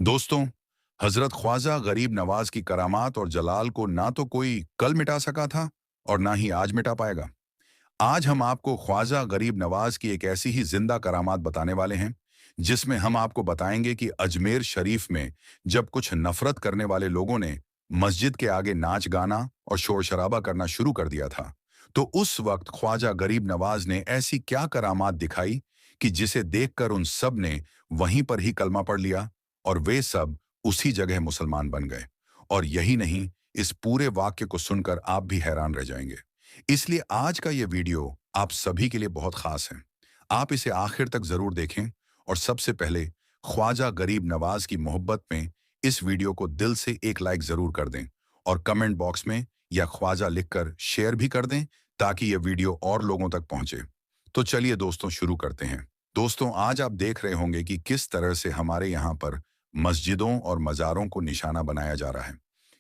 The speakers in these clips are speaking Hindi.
दोस्तों, हजरत ख्वाजा गरीब नवाज की करामात और जलाल को ना तो कोई कल मिटा सका था और ना ही आज मिटा पाएगा। आज हम आपको ख्वाजा गरीब नवाज की एक ऐसी ही जिंदा करामात बताने वाले हैं जिसमें हम आपको बताएंगे कि अजमेर शरीफ में जब कुछ नफरत करने वाले लोगों ने मस्जिद के आगे नाच गाना और शोर शराबा करना शुरू कर दिया था, तो उस वक्त ख्वाजा गरीब नवाज ने ऐसी क्या करामात दिखाई कि जिसे देखकर उन सब ने वहीं पर ही कलमा पढ़ लिया और वे सब उसी जगह मुसलमान बन गए। और यही नहीं, इस पूरे वाक्य को सुनकर आप भी हैरान रह जाएंगे। इसलिए आज का ये वीडियो आप सभी के लिए बहुत खास है। आप इसे आखिर तक जरूर देखें और सबसे पहले ख्वाजा गरीब नवाज की मोहब्बत में इस वीडियो को दिल से एक लाइक जरूर कर दें और कमेंट बॉक्स में या ख्वाजा लिखकर शेयर भी कर दें ताकि यह वीडियो और लोगों तक पहुंचे। तो चलिए दोस्तों, शुरू करते हैं। दोस्तों, आज आप देख रहे होंगे कि किस तरह से हमारे यहाँ पर मस्जिदों और मज़ारों को निशाना बनाया जा रहा है।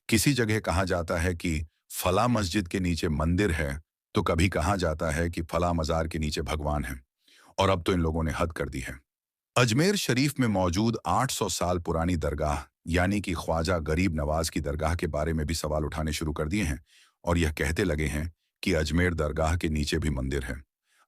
किसी जगह कहा जाता है कि फला मस्जिद के नीचे मंदिर है, तो कभी कहा जाता है कि फला मज़ार के नीचे भगवान है। और अब तो इन लोगों ने हद कर दी है। अजमेर शरीफ में मौजूद 800 साल पुरानी दरगाह यानी कि ख्वाजा गरीब नवाज की दरगाह के बारे में भी सवाल उठाने शुरू कर दिए हैं और यह कहते लगे हैं कि अजमेर दरगाह के नीचे भी मंदिर है।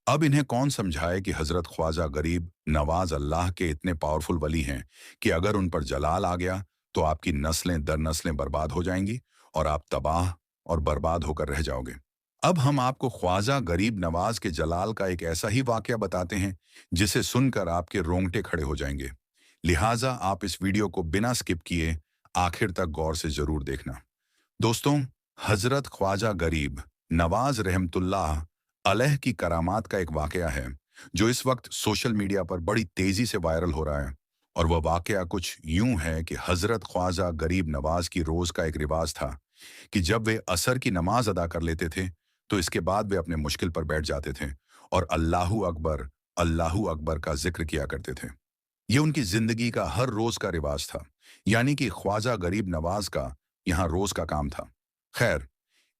अब इन्हें कौन समझाए कि हजरत ख्वाजा गरीब नवाज अल्लाह के इतने पावरफुल वली हैं कि अगर उन पर जलाल आ गया तो आपकी नस्लें दर नस्लें बर्बाद हो जाएंगी और आप तबाह और बर्बाद होकर रह जाओगे। अब हम आपको ख्वाजा गरीब नवाज के जलाल का एक ऐसा ही वाकया बताते हैं जिसे सुनकर आपके रोंगटे खड़े हो जाएंगे। लिहाजा आप इस वीडियो को बिना स्किप किए आखिर तक गौर से जरूर देखना। दोस्तों, हजरत ख्वाजा गरीब नवाज रहमतुल्लाह अलैह की करामात का एक वाकया है जो इस वक्त सोशल मीडिया पर बड़ी तेजी से वायरल हो रहा है। और वह वाकया कुछ यूं है कि हजरत ख्वाजा गरीब नवाज की रोज का एक रिवाज था कि जब वे असर की नमाज अदा कर लेते थे तो इसके बाद वे अपने मुश्किल पर बैठ जाते थे और अल्लाहू अकबर का जिक्र किया करते थे। ये उनकी जिंदगी का हर रोज का रिवाज था, यानी कि ख्वाजा गरीब नवाज का यहाँ रोज का काम था। खैर,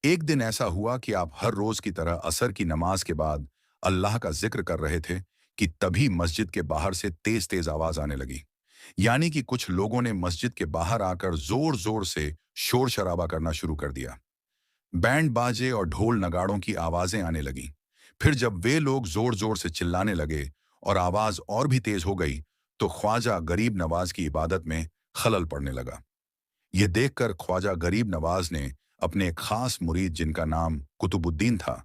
एक दिन ऐसा हुआ कि आप हर रोज की तरह असर की नमाज के बाद अल्लाह का जिक्र कर रहे थे कि तभी मस्जिद के बाहर से तेज तेज आवाज आने लगी। यानी कि कुछ लोगों ने मस्जिद के बाहर आकर जोर जोर से शोर शराबा करना शुरू कर दिया। बैंड बाजे और ढोल नगाड़ों की आवाजें आने लगीं। फिर जब वे लोग जोर जोर से चिल्लाने लगे और आवाज और भी तेज हो गई, तो ख्वाजा गरीब नवाज की इबादत में खलल पड़ने लगा। ये देखकर ख्वाजा गरीब नवाज ने अपने एक खास मुरीद जिनका नाम कुतुबुद्दीन था,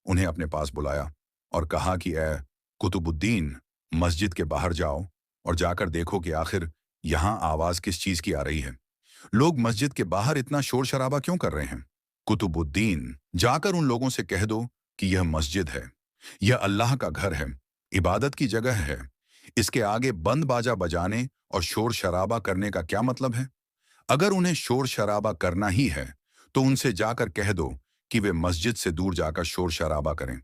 उन्हें अपने पास बुलाया और कहा कि ए कुतुबुद्दीन, मस्जिद के बाहर जाओ और जाकर देखो कि आखिर यहाँ आवाज किस चीज की आ रही है। लोग मस्जिद के बाहर इतना शोर शराबा क्यों कर रहे हैं? कुतुबुद्दीन, जाकर उन लोगों से कह दो कि यह मस्जिद है, यह अल्लाह का घर है, इबादत की जगह है। इसके आगे बंद बाजा बजाने और शोर शराबा करने का क्या मतलब है? अगर उन्हें शोर शराबा करना ही है तो उनसे जाकर कह दो कि वे मस्जिद से दूर जाकर शोर शराबा करें।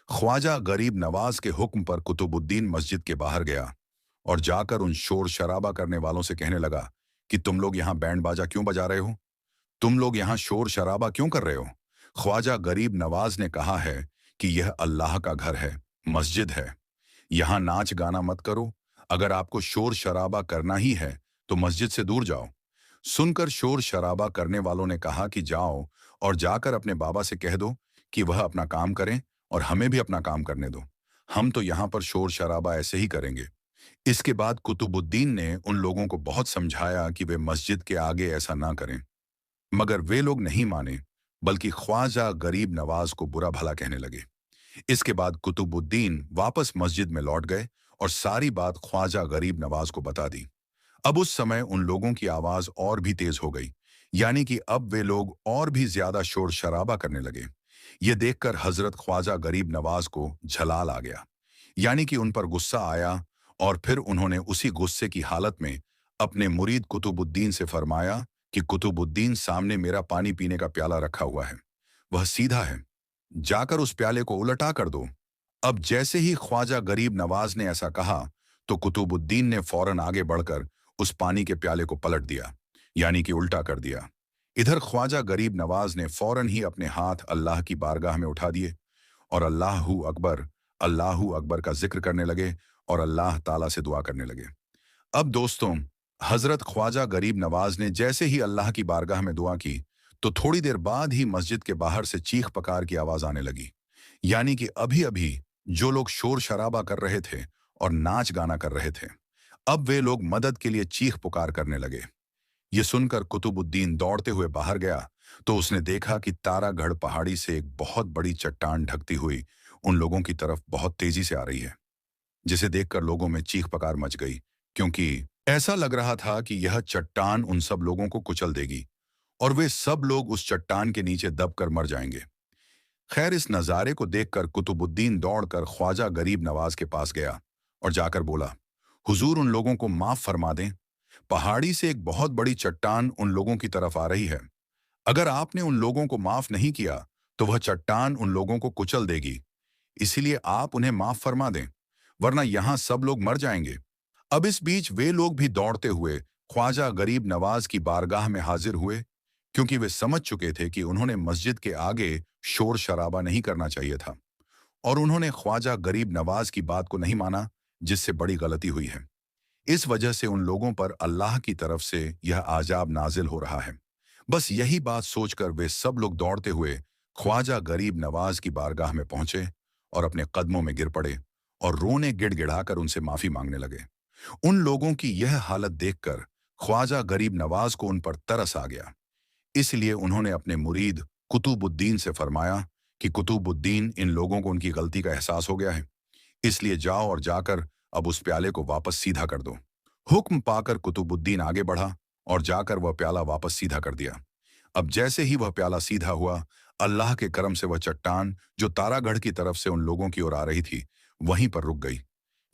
ख्वाजा गरीब नवाज के हुक्म पर कुतुबुद्दीन मस्जिद के बाहर गया और जाकर उन शोर शराबा करने वालों से कहने लगा कि तुम लोग यहाँ बैंड बाजा क्यों बजा रहे हो? तुम लोग यहाँ शोर शराबा क्यों कर रहे हो? ख्वाजा गरीब नवाज ने कहा है कि यह अल्लाह का घर है, मस्जिद है। यहाँ नाच गाना मत करो। अगर आपको शोर शराबा करना ही है तो मस्जिद से दूर जाओ। सुनकर शोर शराबा करने वालों ने कहा कि जाओ और जाकर अपने बाबा से कह दो कि वह अपना काम करें और हमें भी अपना काम करने दो। हम तो यहाँ पर शोर शराबा ऐसे ही करेंगे। इसके बाद कुतुबुद्दीन ने उन लोगों को बहुत समझाया कि वे मस्जिद के आगे ऐसा ना करें, मगर वे लोग नहीं माने, बल्कि ख्वाजा गरीब नवाज को बुरा भला कहने लगे। इसके बाद कुतुबुद्दीन वापस मस्जिद में लौट गए और सारी बात ख्वाजा गरीब नवाज को बता दी। अब उस समय उन लोगों की आवाज और भी तेज हो गई, यानी कि अब वे लोग और भी ज्यादा शोर शराबा करने लगे। ये देखकर हजरत ख्वाजा गरीब नवाज को झलाल आ गया, यानी कि उन पर गुस्सा आया। और फिर उन्होंने उसी गुस्से की हालत में अपने मुरीद कुतुबुद्दीन से फरमाया कि कुतुबुद्दीन, सामने मेरा पानी पीने का प्याला रखा हुआ है, वह सीधा है, जाकर उस प्याले को उलटा कर दो। अब जैसे ही ख्वाजा गरीब नवाज ने ऐसा कहा तो कुतुबुद्दीन ने फौरन आगे बढ़कर उस पानी के प्याले को पलट दिया, यानी कि उल्टा कर दिया। इधर ख्वाजा गरीब नवाज ने फौरन ही अपने हाथ अल्लाह की बारगाह में उठा दिए और अल्लाहू अकबर का जिक्र करने लगे और अल्लाह ताला से दुआ करने लगे। अब दोस्तों, हजरत ख्वाजा गरीब नवाज ने जैसे ही अल्लाह की बारगाह में दुआ की, तो थोड़ी देर बाद ही मस्जिद के बाहर से चीख पकार की आवाज आने लगी। यानी कि अभी अभी जो लोग शोर शराबा कर रहे थे और नाच गाना कर रहे थे, अब वे लोग मदद के लिए चीख पुकार करने लगे। ये सुनकर कुतुबुद्दीन दौड़ते हुए बाहर गया, तो उसने देखा कि तारागढ़ पहाड़ी से एक बहुत बड़ी चट्टान ढकती हुई उन लोगों की तरफ बहुत तेजी से आ रही है, जिसे देखकर लोगों में चीख पकार मच गई, क्योंकि ऐसा लग रहा था कि यह चट्टान उन सब लोगों को कुचल देगी और वे सब लोग उस चट्टान के नीचे दबकर मर जाएंगे। खैर, इस नज़ारे को देखकर कुतुबुद्दीन दौड़कर ख्वाजा गरीब नवाज के पास गया और जाकर बोला, हुजूर, उन लोगों को माफ फरमा दें। पहाड़ी से एक बहुत बड़ी चट्टान उन लोगों की तरफ आ रही है। अगर आपने उन लोगों को माफ नहीं किया, तो वह चट्टान उन लोगों को कुचल देगी। इसीलिए आप उन्हें माफ फरमा दें, वरना यहां सब लोग मर जाएंगे। अब इस बीच वे लोग भी दौड़ते हुए ख्वाजा गरीब नवाज की बारगाह में हाजिर हुए, क्योंकि वे समझ चुके थे कि उन्होंने मस्जिद के आगे शोर शराबा नहीं करना चाहिए था, और उन्होंने ख्वाजा गरीब नवाज की बात को नहीं माना, जिससे बड़ी गलती हुई है। इस वजह से उन लोगों पर अल्लाह की तरफ से यह आजाब नाजिल हो रहा है। बस यही बात सोचकर वे सब लोग दौड़ते हुए ख्वाजा गरीब नवाज की बारगाह में पहुंचे और अपने कदमों में गिर पड़े और रोने गिड़गिड़ाकर उनसे माफी मांगने लगे। उन लोगों की यह हालत देखकर ख्वाजा गरीब नवाज को उन पर तरस आ गया। इसलिए उन्होंने अपने मुरीद कुतुबुद्दीन से फरमाया कि कुतुबुद्दीन, इन लोगों को उनकी गलती का एहसास हो गया है, इसलिए जाओ और जाकर अब उस प्याले को वापस सीधा कर दो। हुक्म पाकर कुतुबुद्दीन आगे बढ़ा और जाकर वह प्याला वापस सीधा कर दिया। अब जैसे ही वह प्याला सीधा हुआ, अल्लाह के करम से वह चट्टान जो तारागढ़ की तरफ से उन लोगों की ओर आ रही थी, वहीं पर रुक गई।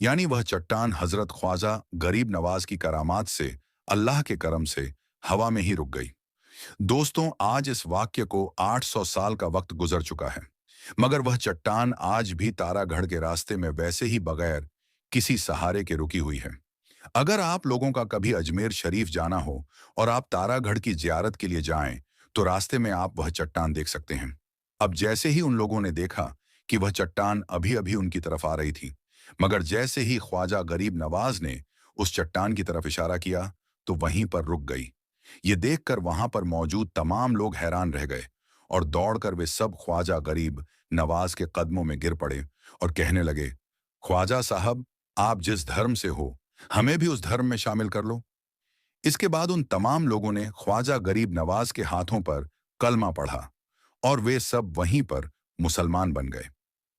यानी वह चट्टान हजरत ख्वाजा गरीब नवाज की करामात से, अल्लाह के करम से हवा में ही रुक गई। दोस्तों, आज इस वाक्य को 800 साल का वक्त गुजर चुका है, मगर वह चट्टान आज भी तारागढ़ के रास्ते में वैसे ही बगैर किसी सहारे के रुकी हुई है। अगर आप लोगों का कभी अजमेर शरीफ जाना हो और आप तारागढ़ की जियारत के लिए जाएं, तो रास्ते में आप वह चट्टान देख सकते हैं। अब जैसे ही उन लोगों ने देखा कि वह चट्टान अभी अभी उनकी तरफ आ रही थी, मगर जैसे ही ख्वाजा गरीब नवाज ने उस चट्टान की तरफ इशारा किया, तो वहीं पर रुक गई। ये देखकर वहां पर मौजूद तमाम लोग हैरान रह गए और दौड़कर वे सब ख्वाजा गरीब नवाज के कदमों में गिर पड़े और कहने लगे, ख्वाजा साहब, आप जिस धर्म से हो, हमें भी उस धर्म में शामिल कर लो। इसके बाद उन तमाम लोगों ने ख्वाजा गरीब नवाज के हाथों पर कलमा पढ़ा और वे सब वहीं पर मुसलमान बन गए।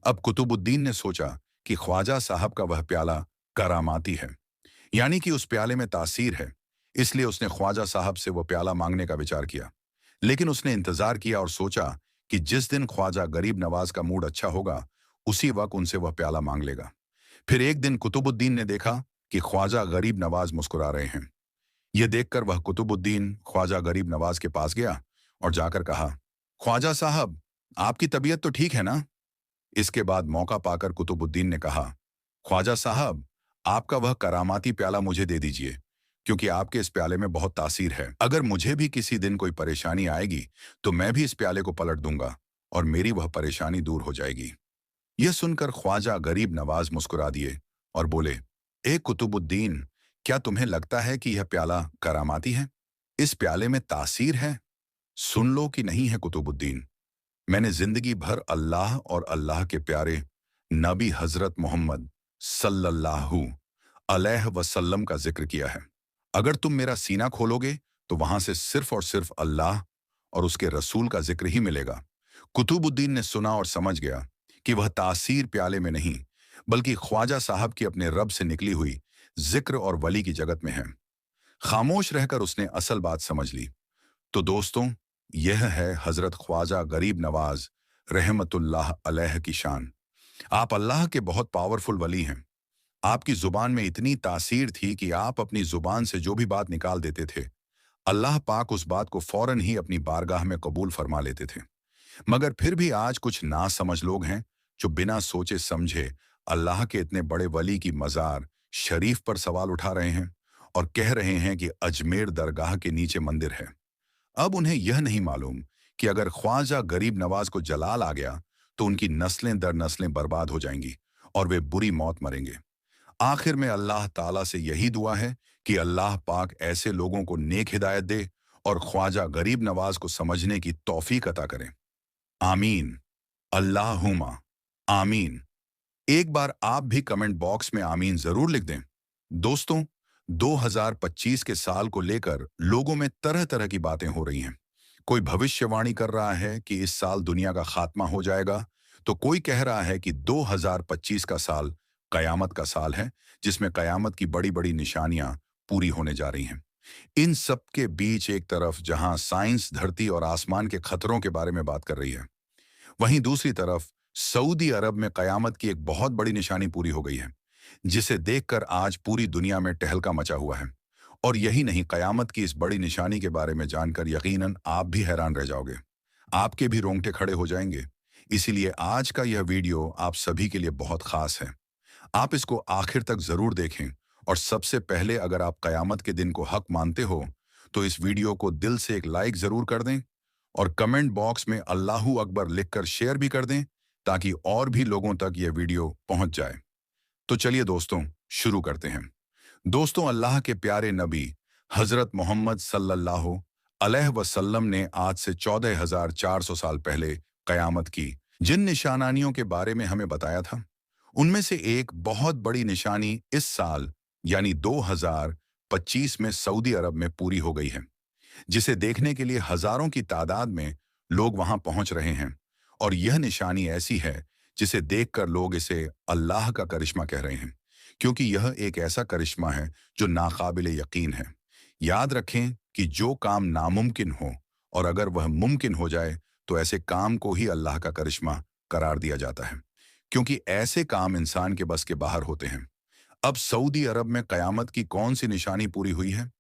अब कुतुबुद्दीन ने सोचा कि ख्वाजा साहब का वह प्याला करामाती है, यानी कि उस प्याले में तासीर है, इसलिए उसने ख्वाजा साहब से वह प्याला मांगने का विचार किया। लेकिन उसने इंतजार किया और सोचा कि जिस दिन ख्वाजा गरीब नवाज का मूड अच्छा होगा, उसी वक्त उनसे वह प्याला मांग लेगा। फिर एक दिन कुतुबुद्दीन ने देखा कि ख्वाजा गरीब नवाज मुस्कुरा रहे हैं। यह देखकर वह कुतुबुद्दीन ख्वाजा गरीब नवाज के पास गया और जाकर कहा, ख्वाजा साहब, आपकी तबीयत तो ठीक है ना? इसके बाद मौका पाकर कुतुबुद्दीन ने कहा, ख्वाजा साहब, आपका वह करामाती प्याला मुझे दे दीजिए, क्योंकि आपके इस प्याले में बहुत तासीर है। अगर मुझे भी किसी दिन कोई परेशानी आएगी, तो मैं भी इस प्याले को पलट दूंगा और मेरी वह परेशानी दूर हो जाएगी। यह सुनकर ख्वाजा गरीब नवाज मुस्कुरा दिए और बोले, ए कुतुबुद्दीन, क्या तुम्हें लगता है कि यह प्याला करामाती है? इस प्याले में तासीर है। सुन लो कि नहीं है कुतुबुद्दीन। मैंने जिंदगी भर अल्लाह और अल्लाह के प्यारे नबी हजरत मोहम्मद सल्लल्लाहु अलैहि वसल्लम का जिक्र किया है। अगर तुम मेरा सीना खोलोगे, तो वहां से सिर्फ और सिर्फ अल्लाह और उसके रसूल का जिक्र ही मिलेगा। कुतुबुद्दीन ने सुना और समझ गया कि वह तासीर प्याले में नहीं, बल्कि ख्वाजा साहब की अपने रब से निकली हुई जिक्र और वली की जगत में है। खामोश रहकर उसने असल बात समझ ली। तो दोस्तों, यह है हजरत ख्वाजा गरीब नवाज रहमतुल्लाह अलैह की शान। आप अल्लाह के बहुत पावरफुल वली हैं। आपकी जुबान में इतनी तासीर थी कि आप अपनी जुबान से जो भी बात निकाल देते थे, अल्लाह पाक उस बात को फौरन ही अपनी बारगाह में कबूल फरमा लेते थे। मगर फिर भी आज कुछ नासमझ लोग हैं जो बिना सोचे समझे अल्लाह के इतने बड़े वली की मजार शरीफ पर सवाल उठा रहे हैं और कह रहे हैं कि अजमेर दरगाह के नीचे मंदिर है। अब उन्हें यह नहीं मालूम कि अगर ख्वाजा गरीब नवाज को जलाल आ गया, तो उनकी नस्लें दर नस्लें बर्बाद हो जाएंगी और वे बुरी मौत मरेंगे। आखिर में अल्लाह ताला से यही दुआ है कि अल्लाह पाक ऐसे लोगों को नेक हिदायत दे और ख्वाजा गरीब नवाज को समझने की तौफीक अता करें। आमीन। अल्लाहुम्मा आमीन। एक बार आप भी कमेंट बॉक्स में आमीन जरूर लिख दें। दोस्तों, 2025 के साल को लेकर लोगों में तरह तरह की बातें हो रही हैं। कोई भविष्यवाणी कर रहा है कि इस साल दुनिया का खात्मा हो जाएगा, तो कोई कह रहा है कि 2025 का साल कयामत का साल है, जिसमें कयामत की बड़ी बड़ी निशानियां पूरी होने जा रही हैं। इन सब के बीच एक तरफ जहां साइंस धरती और आसमान के खतरों के बारे में बात कर रही है, वहीं दूसरी तरफ सऊदी अरब में कयामत की एक बहुत बड़ी निशानी पूरी हो गई है, जिसे देखकर आज पूरी दुनिया में टहलका मचा हुआ है। और यही नहीं, कयामत की इस बड़ी निशानी के बारे में जानकर यकीनन आप भी हैरान रह जाओगे। आपके भी रोंगटे खड़े हो जाएंगे। इसीलिए आज का यह वीडियो आप सभी के लिए बहुत खास है। आप इसको आखिर तक जरूर देखें। और सबसे पहले, अगर आप कयामत के दिन को हक मानते हो, तो इस वीडियो को दिल से एक लाइक जरूर कर दें और कमेंट बॉक्स में अल्लाहू अकबर लिखकर शेयर भी कर दें, ताकि और भी लोगों तक यह वीडियो पहुंच जाए। तो चलिए दोस्तों, शुरू करते हैं। दोस्तों, अल्लाह के प्यारे नबी हजरत मोहम्मद सल्लल्लाहु अलैहि वसल्लम ने आज से 14,400 साल पहले कयामत की जिन निशानियों के बारे में हमें बताया था, उनमें से एक बहुत बड़ी निशानी इस साल यानी 2025 में सऊदी अरब में पूरी हो गई है, जिसे देखने के लिए हजारों की तादाद में लोग वहां पहुंच रहे हैं। और यह निशानी ऐसी है जिसे देखकर लोग इसे अल्लाह का करिश्मा कह रहे हैं, क्योंकि यह एक ऐसा करिश्मा है जो नाकाबिले यकीन है। याद रखें कि जो काम नामुमकिन हो और अगर वह मुमकिन हो जाए, तो ऐसे काम को ही अल्लाह का करिश्मा करार दिया जाता है, क्योंकि ऐसे काम इंसान के बस के बाहर होते हैं। अब सऊदी अरब में कयामत की कौन सी निशानी पूरी हुई है,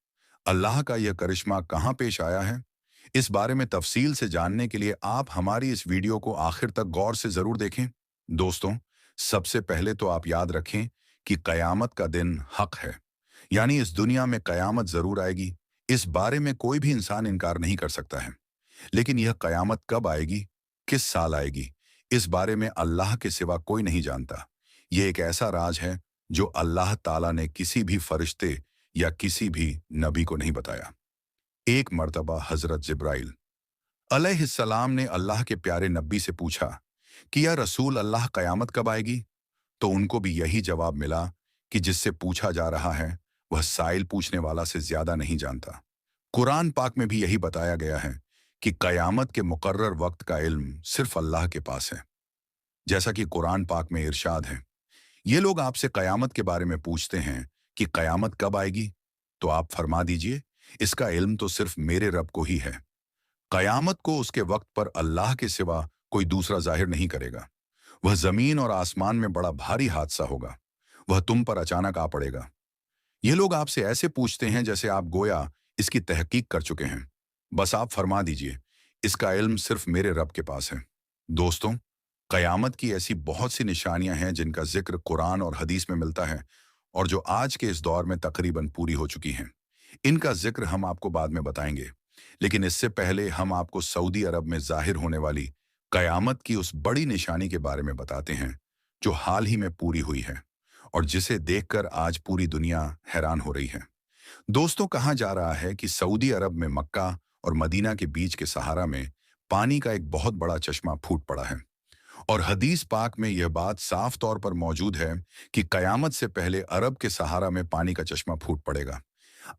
अल्लाह का यह करिश्मा कहाँ पेश आया है, इस बारे में तफसील से जानने के लिए आप हमारी इस वीडियो को आखिर तक गौर से जरूर देखें। दोस्तों, सबसे पहले तो आप याद रखें कि कयामत का दिन हक है, यानी इस दुनिया में कयामत जरूर आएगी। इस बारे में कोई भी इंसान इनकार नहीं कर सकता है। लेकिन यह कयामत कब आएगी, किस साल आएगी, इस बारे में अल्लाह के सिवा कोई नहीं जानता। यह एक ऐसा राज है जो अल्लाह ताला ने किसी भी फरिश्ते या किसी भी नबी को नहीं बताया। एक मर्तबा हजरत जिब्राइल अलैहिस्सलाम ने अल्लाह के प्यारे नबी से पूछा कि या रसूल अल्लाह कयामत कब आएगी, तो उनको भी यही जवाब मिला कि जिससे पूछा जा रहा है वह साइल पूछने वाला से ज्यादा नहीं जानता। कुरान पाक में भी यही बताया गया है कि कयामत के मुकर्रर वक्त का इल्म सिर्फ अल्लाह के पास है। जैसा कि कुरान पाक में इरशाद है, ये लोग आपसे कयामत के बारे में पूछते हैं कि कयामत कब आएगी, तो आप फरमा दीजिए, इसका इल्म तो सिर्फ मेरे रब को ही है। कयामत को उसके वक्त पर अल्लाह के सिवा कोई दूसरा जाहिर नहीं करेगा। वह जमीन और आसमान में बड़ा भारी हादसा होगा। वह तुम पर अचानक आ पड़ेगा। ये लोग आपसे ऐसे पूछते हैं जैसे आप गोया इसकी तहकीक कर चुके हैं। बस आप फरमा दीजिए, इसका इल्म सिर्फ मेरे रब के पास है। दोस्तों, कयामत की ऐसी बहुत सी निशानियां हैं जिनका जिक्र कुरान और हदीस में मिलता है और जो आज के इस दौर में तकरीबन पूरी हो चुकी हैं। इनका जिक्र हम आपको बाद में बताएंगे, लेकिन इससे पहले हम आपको सऊदी अरब में जाहिर होने वाली कयामत की उस बड़ी निशानी के बारे में बताते हैं, जो हाल ही में पूरी हुई है और जिसे देखकर आज पूरी दुनिया हैरान हो रही है। दोस्तों, कहा जा रहा है कि सऊदी अरब में मक्का और मदीना के बीच के सहारा में पानी का एक बहुत बड़ा चश्मा फूट पड़ा है। और हदीस पाक में यह बात साफ तौर पर मौजूद है कि कयामत से पहले अरब के सहारा में पानी का चश्मा फूट पड़ेगा।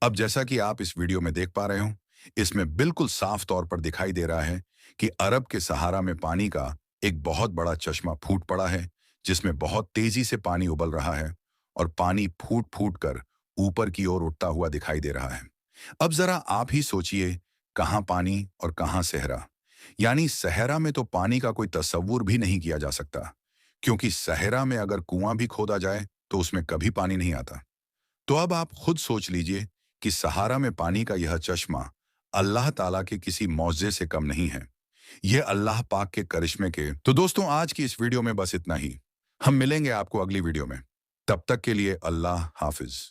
अब जैसा कि आप इस वीडियो में देख पा रहे हो, इसमें बिल्कुल साफ तौर पर दिखाई दे रहा है कि अरब के सहारा में पानी का एक बहुत बड़ा चश्मा फूट पड़ा है, जिसमें बहुत तेजी से पानी उबल रहा है और पानी फूट फूट कर ऊपर की ओर उठता हुआ दिखाई दे रहा है। अब जरा आप ही सोचिए, कहाँ पानी और कहाँ सहरा। यानी सहरा में तो पानी का कोई तस्वुर भी नहीं किया जा सकता, क्योंकि सहरा में अगर कुआं भी खोदा जाए तो उसमें कभी पानी नहीं आता। तो अब आप खुद सोच लीजिए कि सहारा में पानी का यह चश्मा अल्लाह ताला के किसी मौजे से कम नहीं है। यह अल्लाह पाक के करिश्मे के। तो दोस्तों, आज की इस वीडियो में बस इतना ही। हम मिलेंगे आपको अगली वीडियो में। तब तक के लिए अल्लाह हाफिज।